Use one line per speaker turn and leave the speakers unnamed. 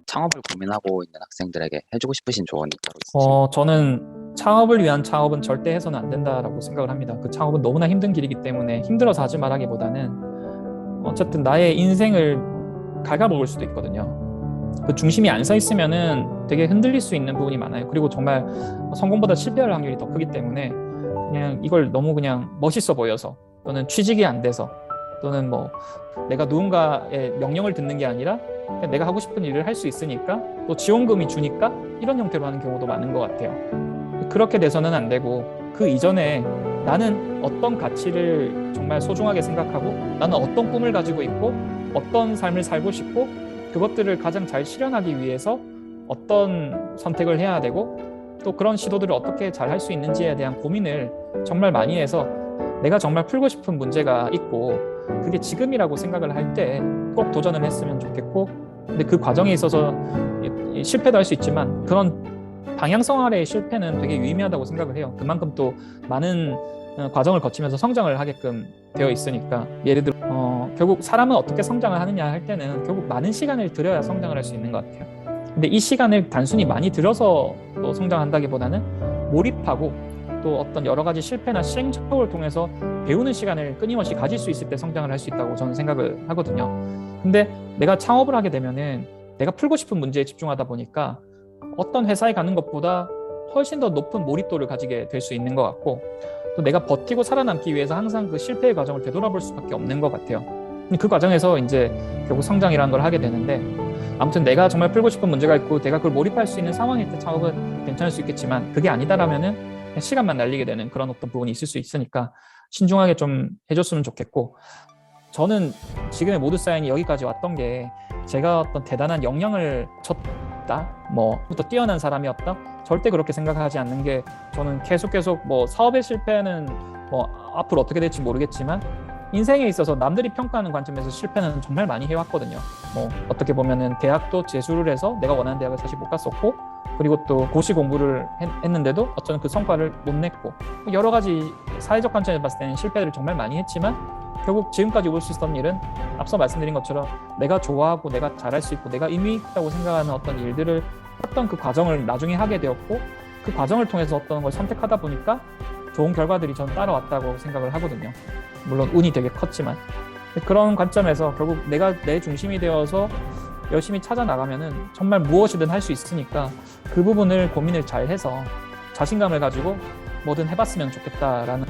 창업을 고민하고 있는 학생들에게 해주고 싶으신 조언이 따로 있으신가요?
저는 창업을 위한 창업은 절대 해서는 안 된다라고 생각을 합니다. 그 창업은 너무나 힘든 길이기 때문에 힘들어서 하지 말하기보다는 어쨌든 나의 인생을 갉아먹을 수도 있거든요. 그 중심이 안 서 있으면은 되게 흔들릴 수 있는 부분이 많아요. 그리고 정말 성공보다 실패할 확률이 더 크기 때문에 그냥 이걸 너무 그냥 멋있어 보여서 또는 취직이 안 돼서 또는 뭐 내가 누군가의 명령을 듣는 게 아니라 그냥 내가 하고 싶은 일을 할 수 있으니까 또 지원금이 주니까 이런 형태로 하는 경우도 많은 것 같아요. 그렇게 돼서는 안 되고 그 이전에 나는 어떤 가치를 정말 소중하게 생각하고 나는 어떤 꿈을 가지고 있고 어떤 삶을 살고 싶고 그것들을 가장 잘 실현하기 위해서 어떤 선택을 해야 되고 또 그런 시도들을 어떻게 잘 할 수 있는지에 대한 고민을 정말 많이 해서 내가 정말 풀고 싶은 문제가 있고 그게 지금이라고 생각을 할 때 꼭 도전을 했으면 좋겠고 근데 그 과정에 있어서 실패도 할 수 있지만 그런 방향성 아래의 실패는 되게 유의미하다고 생각을 해요. 그만큼 또 많은 과정을 거치면서 성장을 하게끔 되어 있으니까 예를 들어 결국 사람은 어떻게 성장을 하느냐 할 때는 결국 많은 시간을 들여야 성장을 할 수 있는 것 같아요. 근데 이 시간을 단순히 많이 들여서 또 성장한다기보다는 몰입하고 또 어떤 여러 가지 실패나 시행착오를 통해서 배우는 시간을 끊임없이 가질 수 있을 때 성장을 할 수 있다고 저는 생각을 하거든요. 근데 내가 창업을 하게 되면은 내가 풀고 싶은 문제에 집중하다 보니까 어떤 회사에 가는 것보다 훨씬 더 높은 몰입도를 가지게 될 수 있는 것 같고 또 내가 버티고 살아남기 위해서 항상 그 실패의 과정을 되돌아볼 수밖에 없는 것 같아요. 그 과정에서 이제 결국 성장이라는 걸 하게 되는데 아무튼 내가 정말 풀고 싶은 문제가 있고 내가 그걸 몰입할 수 있는 상황일 때 창업은 괜찮을 수 있겠지만 그게 아니다라면은 그냥 시간만 날리게 되는 그런 어떤 부분이 있을 수 있으니까 신중하게 좀 해줬으면 좋겠고 저는 지금의 모드 사인이 여기까지 왔던 게 제가 어떤 대단한 역량을 줬다 또 뛰어난 사람이었다 절대 그렇게 생각하지 않는 게 저는 계속 뭐 사업의 실패는 뭐 앞으로 어떻게 될지 모르겠지만 인생에 있어서 남들이 평가하는 관점에서 실패는 정말 많이 해왔거든요. 뭐 어떻게 보면은 대학도 재수를 해서 내가 원하는 대학을 사실 못 갔었고 그리고 또 고시 공부를 했는데도 어쩌면 그 성과를 못 냈고 여러 가지 사회적 관점에서 봤을 때는 실패를 정말 많이 했지만 결국 지금까지 올 수 있었던 일은 앞서 말씀드린 것처럼 내가 좋아하고 내가 잘할 수 있고 내가 의미 있다고 생각하는 어떤 일들을 했던 그 과정을 나중에 하게 되었고 그 과정을 통해서 어떤 걸 선택하다 보니까 좋은 결과들이 저는 따라왔다고 생각을 하거든요. 물론 운이 되게 컸지만 그런 관점에서 결국 내가 내 중심이 되어서 열심히 찾아 나가면은 정말 무엇이든 할 수 있으니까 그 부분을 고민을 잘 해서 자신감을 가지고 뭐든 해봤으면 좋겠다라는